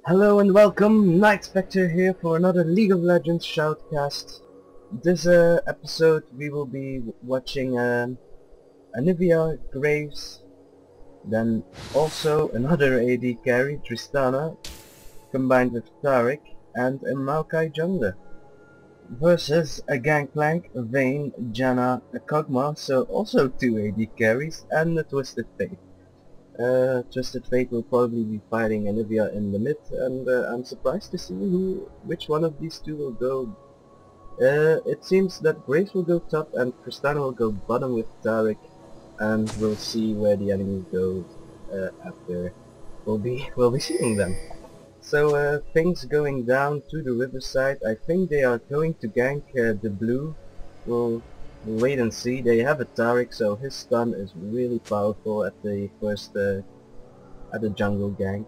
Hello and welcome, Nightspectre here for another League of Legends shoutcast. This episode we will be watching Anivia, Graves, then also another AD carry, Tristana, combined with Taric, and a Maokai jungler, versus a Gangplank, a Vayne, Janna, a Kog'Maw, so also two AD carries, and a Twisted Fate. Twisted Fate will probably be fighting Anivia in the mid, and I'm surprised to see which one of these two will go. It seems that Graves will go top and Tristana will go bottom with Taric, and we'll see where the enemies go after we'll be seeing them. So things going down to the riverside. I think they are going to gank the blue. We'll wait and see. They have a Taric, so his stun is really powerful at the first at the jungle gank.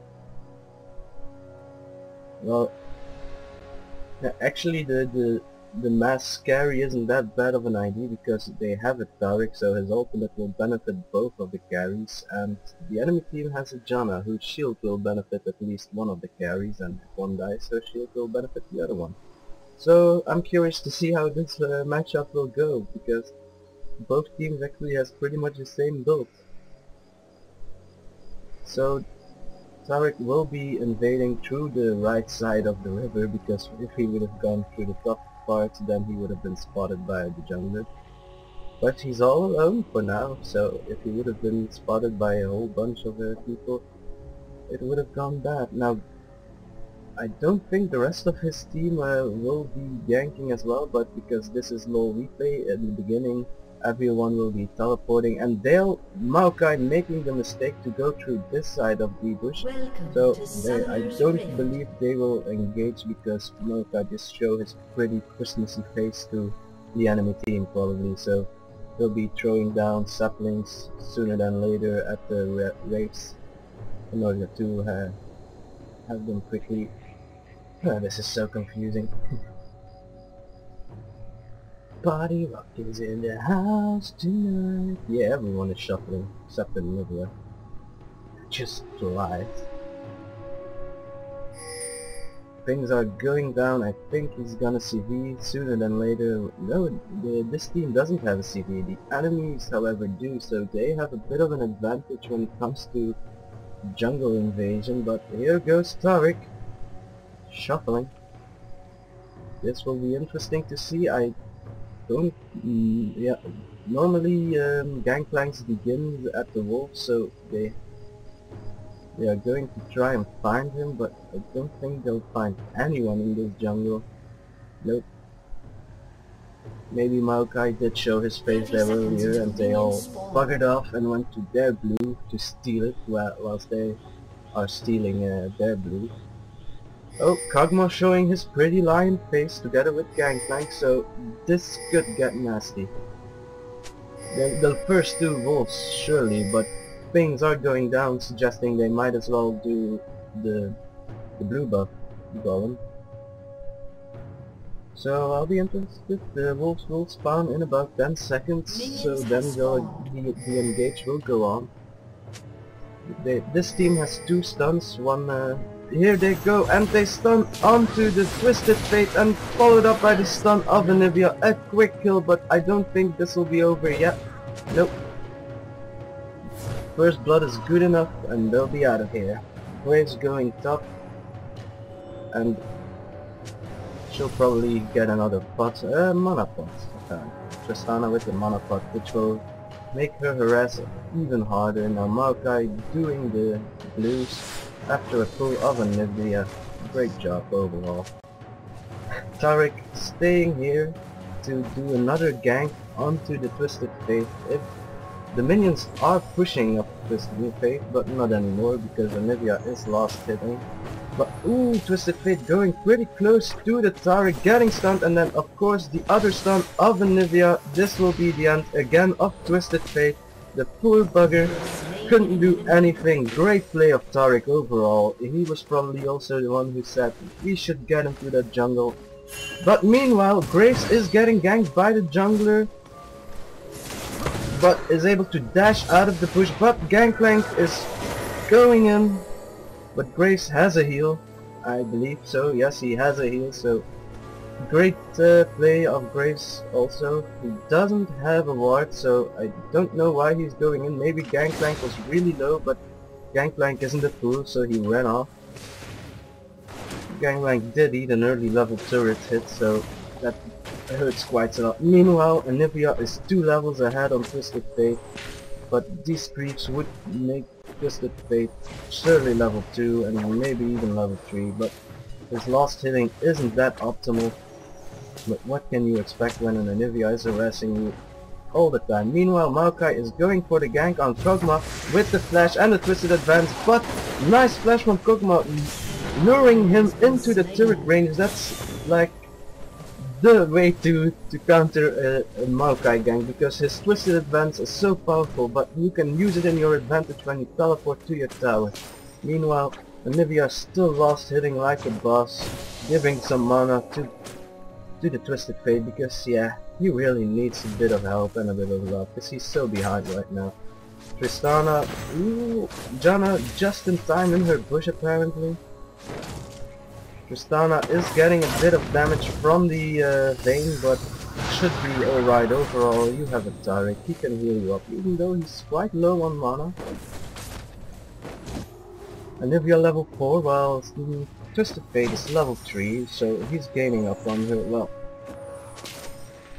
Well, actually the mass carry isn't that bad of an idea because they have a Taric, so his ultimate will benefit both of the carries, and the enemy team has a Janna whose shield will benefit at least one of the carries, and if one dies her shield will benefit the other one. So I'm curious to see how this matchup will go, because both teams actually has pretty much the same build. So Taric will be invading through the right side of the river, because if he would have gone through the top part then he would have been spotted by the jungler. But he's all alone for now, so if he would have been spotted by a whole bunch of people, it would have gone bad. Now I don't think the rest of his team will be ganking as well, but because this is low replay at the beginning, everyone will be teleporting, and they'll Maokai making the mistake to go through this side of the bush. So I don't believe they will engage, because Maokai just show his pretty Christmassy face to the enemy team probably, so they'll be throwing down saplings sooner than later at the waves in order to have them quickly. This is so confusing. Party rock is in the house tonight. Yeah, everyone is shuffling, except Anivia. Just flies. Things are going down. I think he's gonna CV sooner than later. No, this team doesn't have a CV. The enemies, however, do, so they have a bit of an advantage when it comes to jungle invasion. But here goes Taric. Shuffling. This will be interesting to see. I don't... yeah, normally Gangplanks begin at the wolf, so they are going to try and find him, but I don't think they'll find anyone in this jungle. Nope. Maybe Maokai did show his face there earlier and they all buggered off and went to their blue to steal it whilst they are stealing their blue. Oh, Kog'Maw showing his pretty lion face together with Gangplank, so this could get nasty. They'll first do wolves, surely, but things are going down, suggesting they might as well do the blue buff golem. So I'll be interested. The wolves will spawn in about 10 seconds, so then the engage will go on. This team has two stuns, one... here they go, and they stun onto the Twisted Fate and followed up by the stun of Anivia. A quick kill, but I don't think this will be over yet. Nope. First blood is good enough and they'll be out of here. Graves going top, and she'll probably get another pot, mana pot. Tristana with the mana pot, which will make her harass even harder. Now Maokai doing the blues after a pull of Anivia. Great job overall. Taric staying here to do another gank onto the Twisted Fate. If the minions are pushing up Twisted Fate, but not anymore because Anivia is lost hitting. But ooh, Twisted Fate going pretty close to the Taric, getting stunned, and then of course the other stun of Anivia. This will be the end again of Twisted Fate. The poor bugger couldn't do anything. Great play of Taric overall. He was probably also the one who said we should get into that jungle. But meanwhile, Graves is getting ganked by the jungler, but is able to dash out of the bush. But Gangplank is going in, but Graves has a heal. I believe so. Yes, he has a heal, so great play of Graves also. He doesn't have a ward, so I don't know why he's going in. Maybe Gangplank was really low, but Gangplank isn't a fool, so he ran off. Gangplank did eat an early level turret hit, so that hurts quite a lot. Meanwhile, Anivia is 2 levels ahead on Twisted Fate, but these creeps would make Twisted Fate surely level 2 and maybe even level 3, but his last hitting isn't that optimal. But what can you expect when an Anivia is harassing you all the time? Meanwhile, Maokai is going for the gank on Kog'Maw with the flash and the twisted advance, but nice flash from Kog'Maw, luring him into the turret range. That's like the way to counter a Maokai gank, because his twisted advance is so powerful, but you can use it in your advantage when you teleport to your tower. Meanwhile, Anivia still lost hitting like a boss, giving some mana to the Twisted Fate, because yeah, he really needs a bit of help and a bit of love, because he's so behind right now. Tristana, Janna just in time in her bush apparently. Tristana is getting a bit of damage from the Vayne, but should be alright overall. You have a Taric, he can heal you up, even though he's quite low on mana. Anivia level 4, while Twisted Fate is level 3, so he's gaining up on her. Well,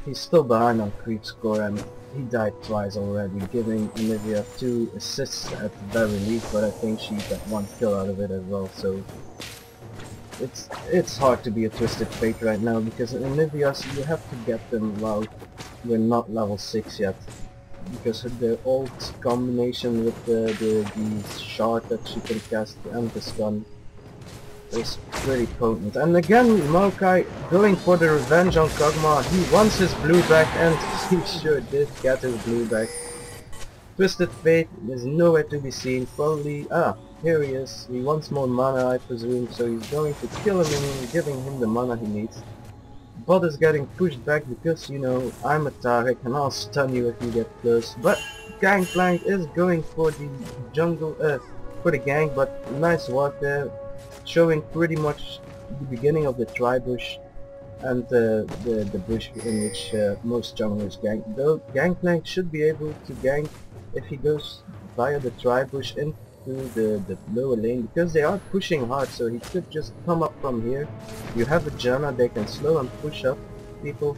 he's still behind on creep score, and he died twice already, giving Anivia 2 assists at the very least, but I think she got 1 kill out of it as well, so it's hard to be a Twisted Fate right now, because in Anivia you have to get them while we're not level 6 yet, because of the ult combination with the shard that she can cast and the stun is pretty potent. And again, Maokai going for the revenge on Kog'Maw. He wants his blue back, and he sure did get his blue back. Twisted Fate is nowhere to be seen. Probably, here he is. He wants more mana, I presume, so he's going to kill him and giving him the mana he needs. Bot is getting pushed back because, you know, I'm a Taric and I'll stun you if you get close. But Gangplank is going for the jungle, for the gank, but nice walk there, showing pretty much the beginning of the tri-bush and the bush in which most junglers gank. Though Gangplank should be able to gank if he goes via the tri-bush into the lower lane, because they are pushing hard, so he could just come up from here. You have a Janna, they can slow and push up people.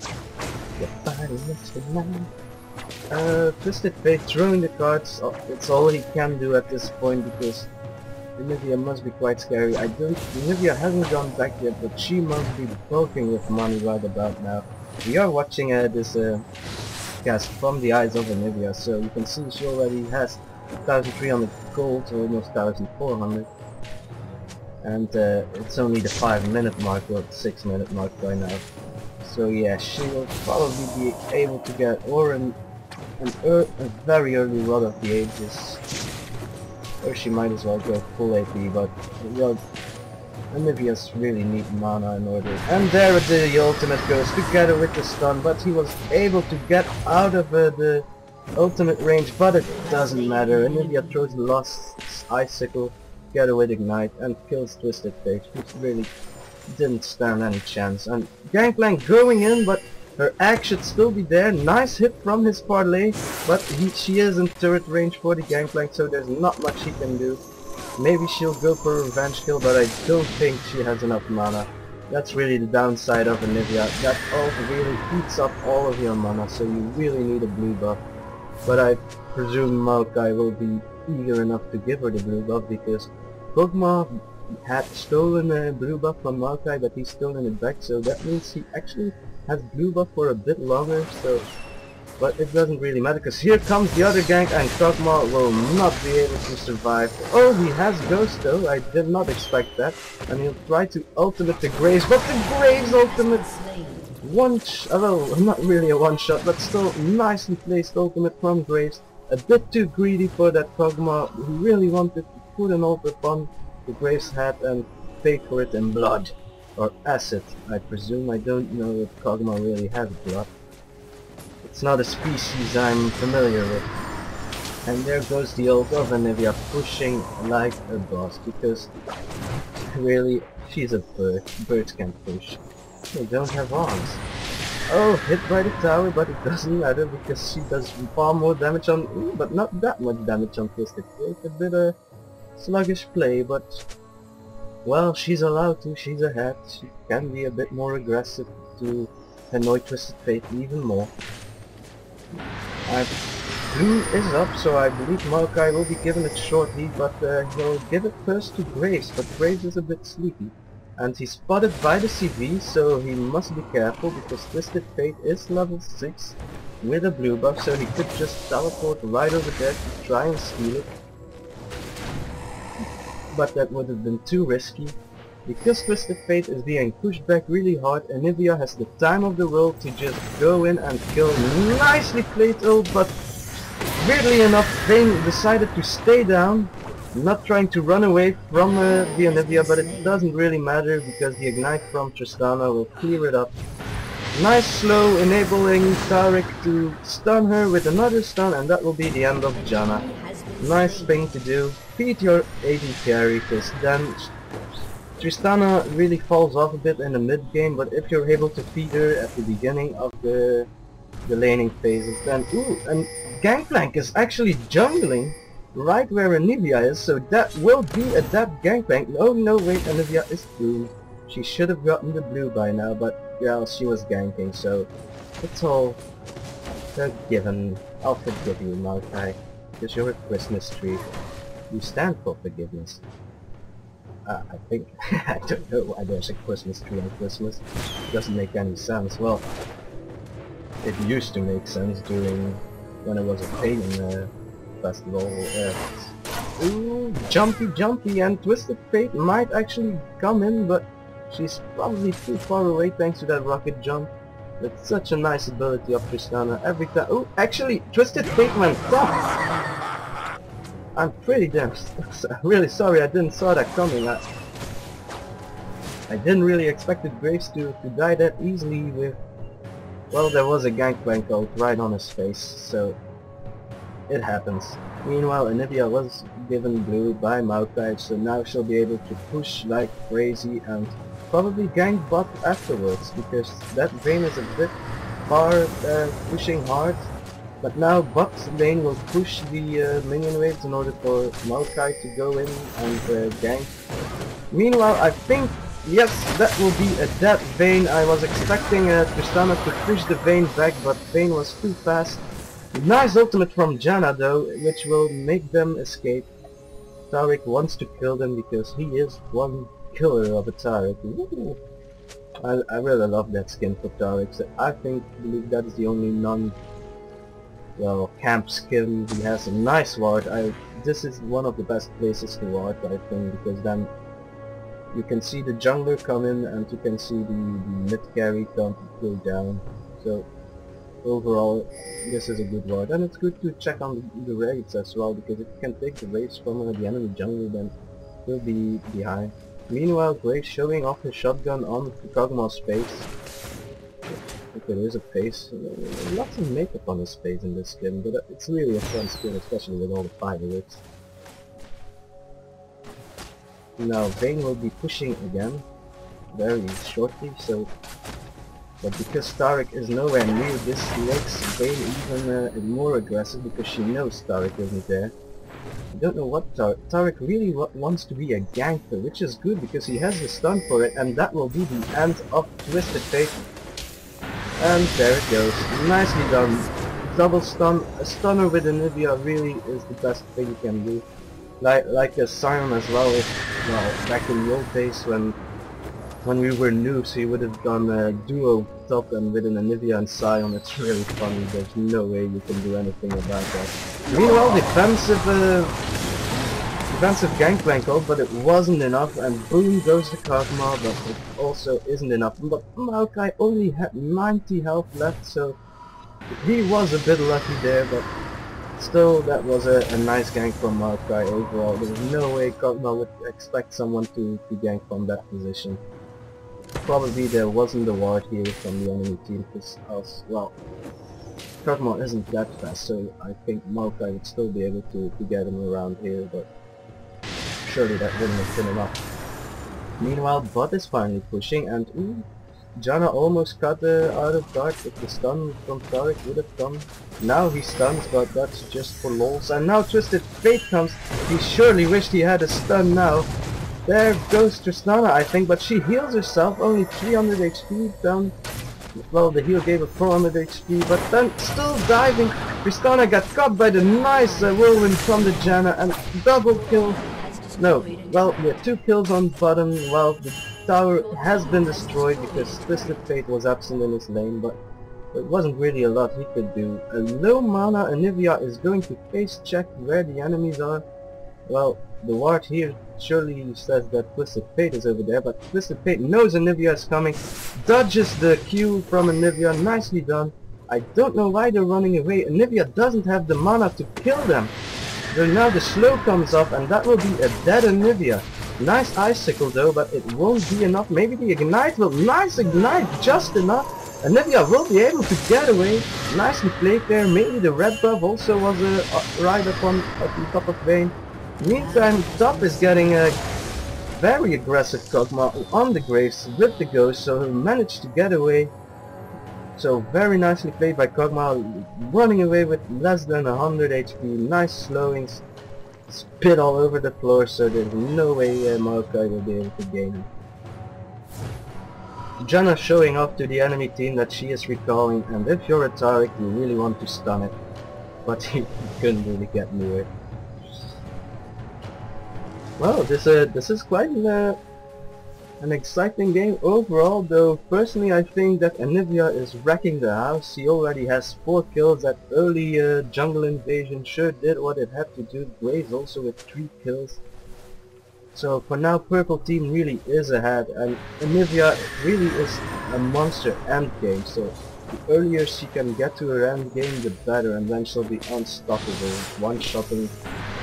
Twisted Fate throwing the cards, it's all he can do at this point, because Anivia must be quite scary. Anivia hasn't gone back yet, but she must be bulking with money right about now. We are watching this cast from the eyes of Anivia, so you can see she already has 1,300 gold, so almost 1,400. And it's only the 5-minute mark, or the 6-minute mark by now. So yeah, she will probably be able to get or a very early rod of the ages. Or she might as well go full AP, but well, Anivia's really need mana in order. And there the ultimate goes together with the stun, but he was able to get out of the ultimate range, but it doesn't matter. Anivia throws the last icicle together with ignite and kills Twisted Fate, which really didn't stand any chance. And Gangplank going in, but her axe should still be there. Nice hit from his parlay, but she is in turret range for the Gangplank, so there's not much he can do. Maybe she'll go for a revenge kill, but I don't think she has enough mana. That's really the downside of Anivia. That ult really eats up all of your mana, so you really need a blue buff. But I presume Maokai will be eager enough to give her the blue buff, because Kog'Maw had stolen a blue buff from Maokai, but he's stolen it back, so that means he actually has blue buff for a bit longer, so... But it doesn't really matter, because here comes the other gank and Kog'Maw will not be able to survive. Oh, he has Ghost though, I did not expect that. And he'll try to ultimate the Graves, but the Graves ultimate... well, not really a one-shot, but still nicely placed ultimate from Graves. A bit too greedy for that Kog'Maw, who really wanted to put an ult upon the Graves head and pay for it in blood. Or acid, I presume. I don't know if Kog'Maw really has blood. It's not a species I'm familiar with. And there goes the ult of Anivia pushing like a boss, because Really? She's a bird. Birds can push. They don't have arms. Oh, hit by the tower, but it doesn't matter because she does far more damage on... Ooh, but not that much damage on Twisted Fate. A bit of sluggish play, but... Well, she's allowed to. She's ahead. She can be a bit more aggressive to annoy Twisted Fate even more. Blue is up, so I believe Maokai will be given it shortly, but he'll give it first to Graves, but Graves is a bit sleepy. And he's spotted by the CV, so he must be careful because Twisted Fate is level 6 with a blue buff, so he could just teleport right over there to try and steal it. But that would have been too risky. Because Twisted Fate is being pushed back really hard, Anivia has the time of the world to just go in and kill. Nicely played ult, but weirdly enough Vayne decided to stay down, not trying to run away from the Anivia, but it doesn't really matter because the ignite from Tristana will clear it up. Nice slow, enabling Taric to stun her with another stun, and that will be the end of Janna. Nice thing to do. Feed your AD carry, because then Tristana really falls off a bit in the mid game, but if you're able to feed her at the beginning of the laning phases, then ooh, and Gangplank is actually jungling right where Anivia is, so that will be a dead Gangplank. Oh no, wait, Anivia is blue. She should have gotten the blue by now, but yeah, she was ganking, so it's all forgiven. I'll forgive you, Maokai, because you're a Christmas tree. You stand for forgiveness. I think. I don't know why there's a Christmas tree on Christmas. It doesn't make any sense. Well, it used to make sense during when it was a pagan festival. Ooh, jumpy, and Twisted Fate might actually come in, but she's probably too far away thanks to that rocket jump. It's such a nice ability of Tristana every time. Oh, actually, Twisted Fate went down. I'm pretty damn really sorry I didn't saw that coming. I didn't really expect Graves to die that easily with... Well, there was a Gangplank ult right on his face, so it happens. Meanwhile, Anivia was given blue by Maokai, so now she'll be able to push like crazy and probably gank bot afterwards, because that Vayne is a bit far pushing hard. But now bot lane will push the minion waves in order for Maokai to go in and gank. Meanwhile, I think, yes, that will be a dead Vayne. I was expecting Tristana to push the Vayne back, but Vayne was too fast. Nice ultimate from Janna though, which will make them escape. Taric wants to kill them because he is one killer of a Taric. I really love that skin for Taric. So I believe that is the only well, camp skin. He has a nice ward. This is one of the best places to ward, I think, because then you can see the jungler come in and you can see the mid carry come go down. So overall, this is a good ward, and it's good to check on the raids as well, because if you can take the raids from the enemy jungler, then he'll be behind. Meanwhile, Graves showing off his shotgun on Kog'Maw's face. If there is a face, lots of makeup on his face in this skin, but it's really a fun skin, especially with all the fireworks. Now Vayne will be pushing again, very shortly, so... But because Taric is nowhere near, this makes Vayne even more aggressive, because she knows Taric isn't there. I don't know what Taric really wants to be a ganker, which is good because he has the stun for it, and that will be the end of Twisted Fate. And there it goes. Nicely done. Double stun. A stunner with Anivia really is the best thing you can do. Like a Sion as well. Well, back in the old days when we were noobs, he would have done a duo top and with an Anivia and Sion. It's really funny. There's no way you can do anything about that. Meanwhile, defensive Gangplank ult, but it wasn't enough, and boom goes the Kog'Maw, but it also isn't enough. But Maokai only had 90 health left, so he was a bit lucky there, but still that was a nice gank from Maokai overall. There was no way Kog'Maw would expect someone to gank from that position. Probably there wasn't a ward here from the enemy team, because well, Kog'Maw isn't that fast, so I think Maokai would still be able to get him around here, but surely that wouldn't have been enough. Meanwhile, bot is finally pushing, and Janna almost got out of guard if the stun from Taric would have come. Now he stuns, but that's just for lols. And now Twisted Fate comes. He surely wished he had a stun now. There goes Tristana, I think, but she heals herself, only 300 HP down. Well, the heal gave her 400 HP, but then still diving. Tristana got caught by the nice whirlwind from the Janna, and double kill. No, well, yeah, 2 kills on bottom. Well, the tower has been destroyed because Twisted Fate was absent in his lane, but it wasn't really a lot he could do. A low mana Anivia is going to face check where the enemies are. Well, the ward here surely says that Twisted Fate is over there, but Twisted Fate knows Anivia is coming, dodges the Q from Anivia, nicely done. I don't know why they're running away. Anivia doesn't have the mana to kill them. So now the slow comes off, and that will be a dead Anivia. Nice icicle though, but it won't be enough. Maybe the ignite will. Nice ignite, just enough. Anivia will be able to get away. Nicely played there. Maybe the red buff also was right up on top of Vayne. Meantime, top is getting a very aggressive Kog'Maw on the Graves with the ghost, so he managed to get away. So very nicely played by Kog'Maw, running away with less than 100 HP, nice slowings, spit all over the floor, so there's no way Maokai will be able to gain him. Janna showing off to the enemy team that she is recalling, and if you're a Taric you really want to stun it, but he couldn't really get near it. Well, this is quite an exciting game overall, though personally I think that Anivia is wrecking the house. She already has 4 kills. That early jungle invasion sure did what it had to do. Graves also with 3 kills. So for now purple team really is ahead, and Anivia really is a monster end game. So the earlier she can get to her end game the better, and then she'll be unstoppable. One-shotting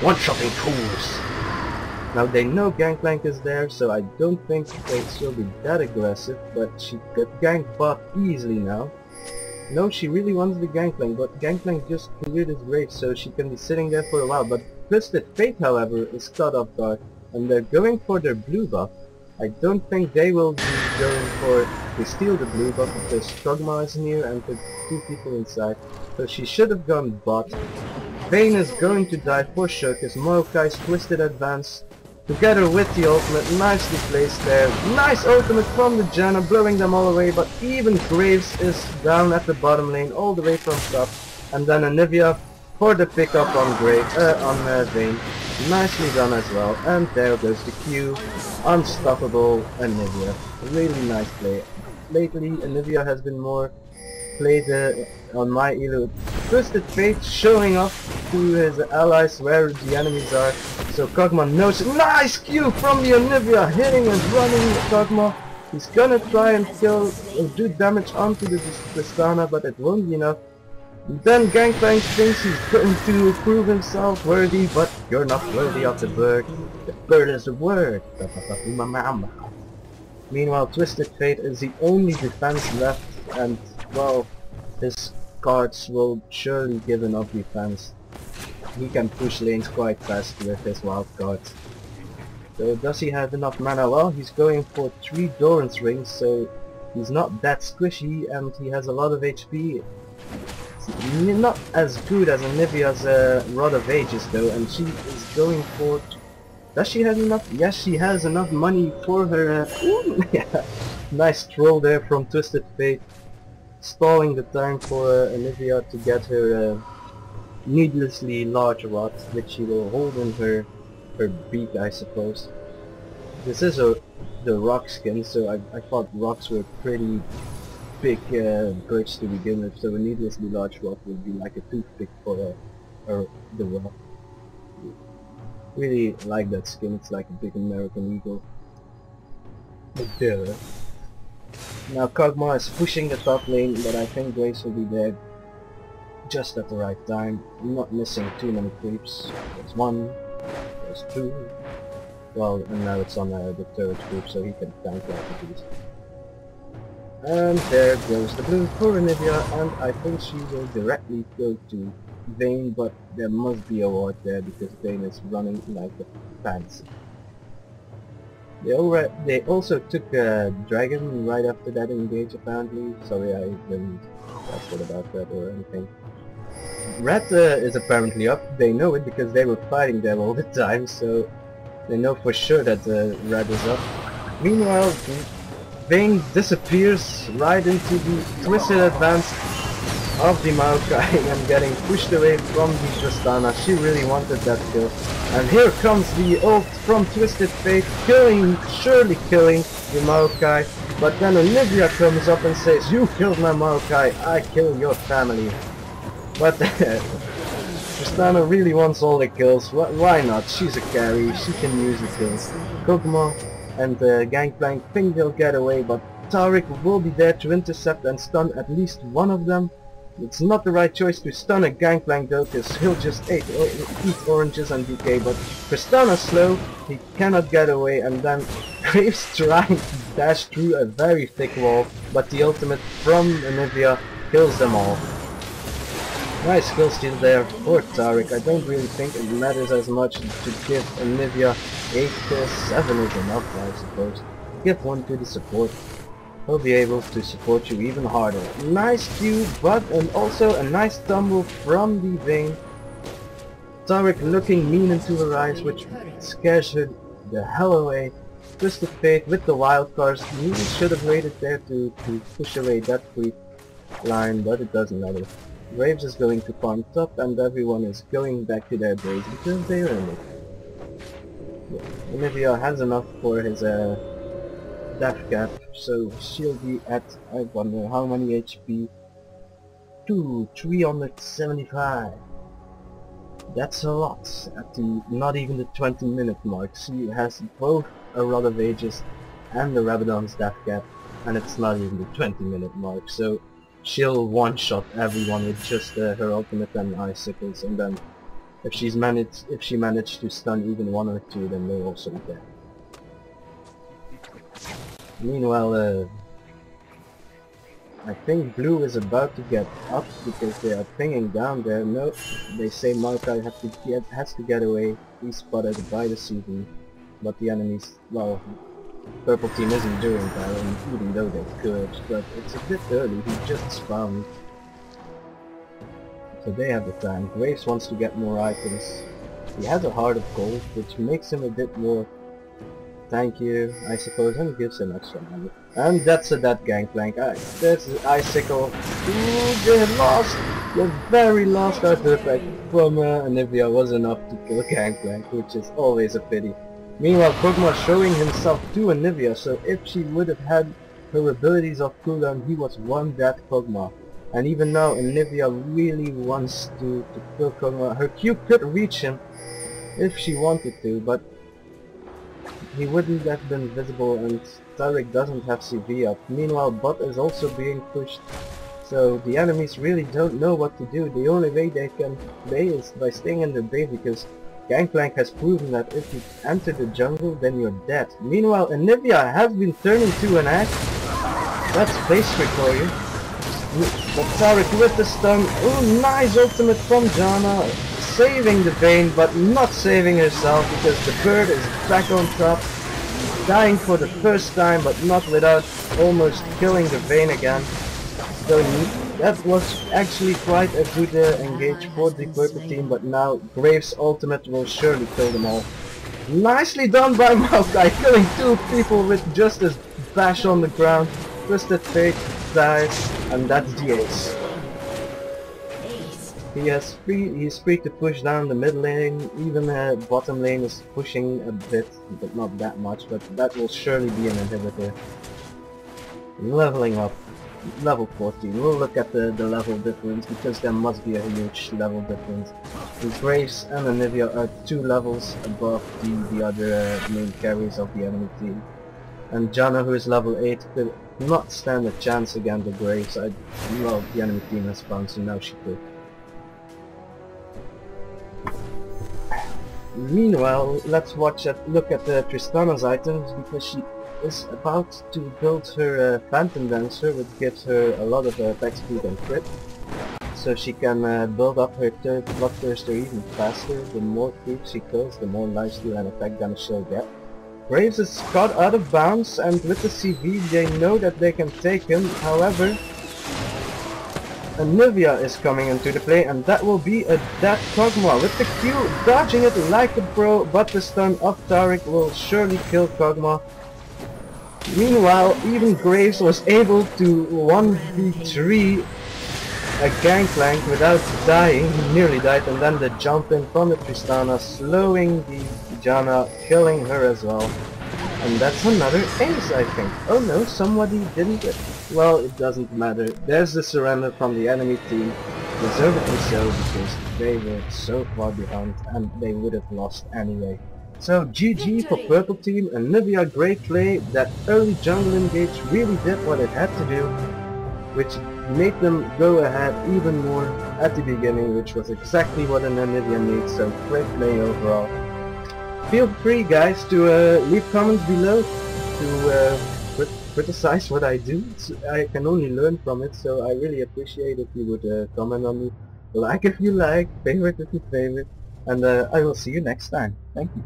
tools. Now they know Gangplank is there, so I don't think she'll be that aggressive, but she could gank bot easily now. No, she really wants the Gangplank, but Gangplank just cleared his grave, so she can be sitting there for a while. But Twisted Fate, however, is caught off guard, and they're going for their blue buff. I don't think they will be going to steal the blue buff because Kog'Maw is near and put 2 people inside, so she should have gone bot. Vayne is going to die for sure because Maokai's Twisted Advance together with the ultimate, nicely placed there. Nice ultimate from the Janna, blowing them all away, but even Graves is down at the bottom lane, all the way from top. And then Anivia for the pickup on Vayne. Nicely done as well. And there goes the Q. Unstoppable Anivia. Really nice play. Lately Anivia has been more played on my elo. Twisted Fate showing off to his allies where the enemies are. So Kog'Maw knows. Nice Q from the Anivia, hitting and running Kog'Maw. He's gonna try and kill or do damage onto the Tristana, but it won't be enough. And then Gangplank thinks he's going to prove himself worthy, but you're not worthy of the bird. The bird is the word. Meanwhile, Twisted Fate is the only defense left, and well, his cards will surely give enough defense. He can push lanes quite fast with his wild cards. So does he have enough mana? Well, he's going for 3 Doran's rings, so he's not that squishy and he has a lot of HP. It's not as good as Anivia's Rod of Ages though, and she is going for... Does she have enough? Yes, she has enough money for her... Yeah. Nice troll there from Twisted Fate, stalling the time for Anivia to get her needlessly large rod, which she will hold in her beak, I suppose. This is the rock skin, so I thought rocks were pretty big birds to begin with, so a needlessly large rock would be like a toothpick for the rock. Really like that skin, it's like a big American eagle. But now Kog'Maw is pushing the top lane, but I think Grace will be there just at the right time. I'm not missing too many creeps. There's 1, there's 2. Well, and now it's on the third group, so he can tank out the beast. And there goes the blue for Anivia, and I think she will directly go to Vayne, but there must be a ward there because Vayne is running like a fancy. They also took Dragon right after that engage apparently. Sorry I didn't talk about that or anything. Red is apparently up. They know it because they were fighting there all the time, so they know for sure that Red is up. Meanwhile, Vayne disappears right into the twisted advance of the Maokai and getting pushed away from the Tristana. She really wanted that kill. And here comes the ult from Twisted Fate, surely killing the Maokai. But then Anivia comes up and says, "You killed my Maokai, I kill your family." But Tristana really wants all the kills. Why not? She's a carry, she can use the kills. Kog'Maw and Gangplank think they'll get away, but Taric will be there to intercept and stun at least one of them. It's not the right choice to stun a Gangplank though, because he'll just eat oranges and decay, but Tristana's slow, he cannot get away, and then Graves trying to dash through a very thick wall, but the ultimate from Anivia kills them all. Nice kill steal there for Taric. I don't really think it matters as much to give Anivia 8 kills. 7 is enough, I suppose. Give one to the support. He'll be able to support you even harder. Nice Q, but and also a nice tumble from the Vayne. Taric looking mean into her eyes, which scares her the hell away. Twisted Fate with the wild cards. He should have waited there to push away that creep line, but it doesn't matter. Graves is going to farm top and everyone is going back to their base because they earned it. Yeah. Anivia has enough for his death cap, so she'll be at, I wonder how many HP? 375. That's a lot at the not even the 20-minute mark. She has both a Rod of Ages and the Rabadon's death cap, and it's not even the 20-minute mark, so she'll one-shot everyone with just her ultimate and icicles, and then if she managed to stun even one or two, then they're also dead. Meanwhile, I think blue is about to get up because they are pinging down there. No, they say Maokai has to get away. He's spotted by the CV, but the enemies, well, purple team isn't doing that, and even though they could, but it's a bit early. He just spawned, so they have the time. Graves wants to get more items. He has a heart of gold, which makes him a bit more thank you, I suppose, and gives him extra money. And that's a dead Gangplank. There's the icicle. Ooh, they're lost! The very last artifact from Anivia was enough to kill Gangplank, which is always a pity. Meanwhile, Kog'Maw showing himself to Anivia, so if she would have had her abilities off cooldown, he was one dead Kog'Maw. And even now, Anivia really wants to kill Kog'Maw. Her Q could reach him if she wanted to, but he wouldn't have been visible, and Taric doesn't have CV up. Meanwhile, bot is also being pushed, so the enemies really don't know what to do. The only way they can play is by staying in the base, because Gangplank has proven that if you enter the jungle, then you're dead. Meanwhile, Anivia has been turned into an axe. That's face trick for you. But Taric with the stun. Oh, nice ultimate from Janna. Saving the Vayne, but not saving herself, because the bird is back on top. Dying for the first time, but not without almost killing the Vayne again. So that was actually quite a good engage for the purple team, but now Graves' ultimate will surely kill them all. Nicely done by Maokai, killing 2 people with just a bash on the ground. Twisted Fate dies, and that's the ace. He's free to push down the mid lane. Even bottom lane is pushing a bit, but not that much, but that will surely be an inhibitor. Leveling up. Level 14. We'll look at the level difference, because there must be a huge level difference. The Graves and Anivia are 2 levels above the other main carries of the enemy team. And Janna, who is level 8, could not stand a chance against the Graves. Well, the enemy team has found, so now she could. Meanwhile, let's look at Tristana's items, because she is about to build her Phantom Dancer, which gives her a lot of attack speed and crit. So she can build up her Bloodthirster even faster. The more creeps she kills, the more lifesteal and attack damage she'll get. Graves is caught out of bounds, and with the CV they know that they can take him. However, Anivia is coming into the play, and that will be a dead Kog'Maw with the Q, dodging it like a pro, but the stun of Taric will surely kill Kog'Maw. Meanwhile, even Graves was able to 1v3 a Gangplank without dying. He nearly died, and then the jump in from the Tristana, slowing the Janna, killing her as well. And that's another ace, I think. Oh no, somebody didn't get... Well, it doesn't matter. There's the surrender from the enemy team. Deservedly so, because they were so far behind and they would have lost anyway. So GG for purple team. Anivia, great play. That early jungle engage really did what it had to do, which made them go ahead even more at the beginning, which was exactly what an Anivia needs. So great play overall. Feel free, guys, to leave comments below to criticize what I do. I can only learn from it, so I really appreciate if you would comment on me. Like if you like, favorite if you favorite, and I will see you next time. Thank you.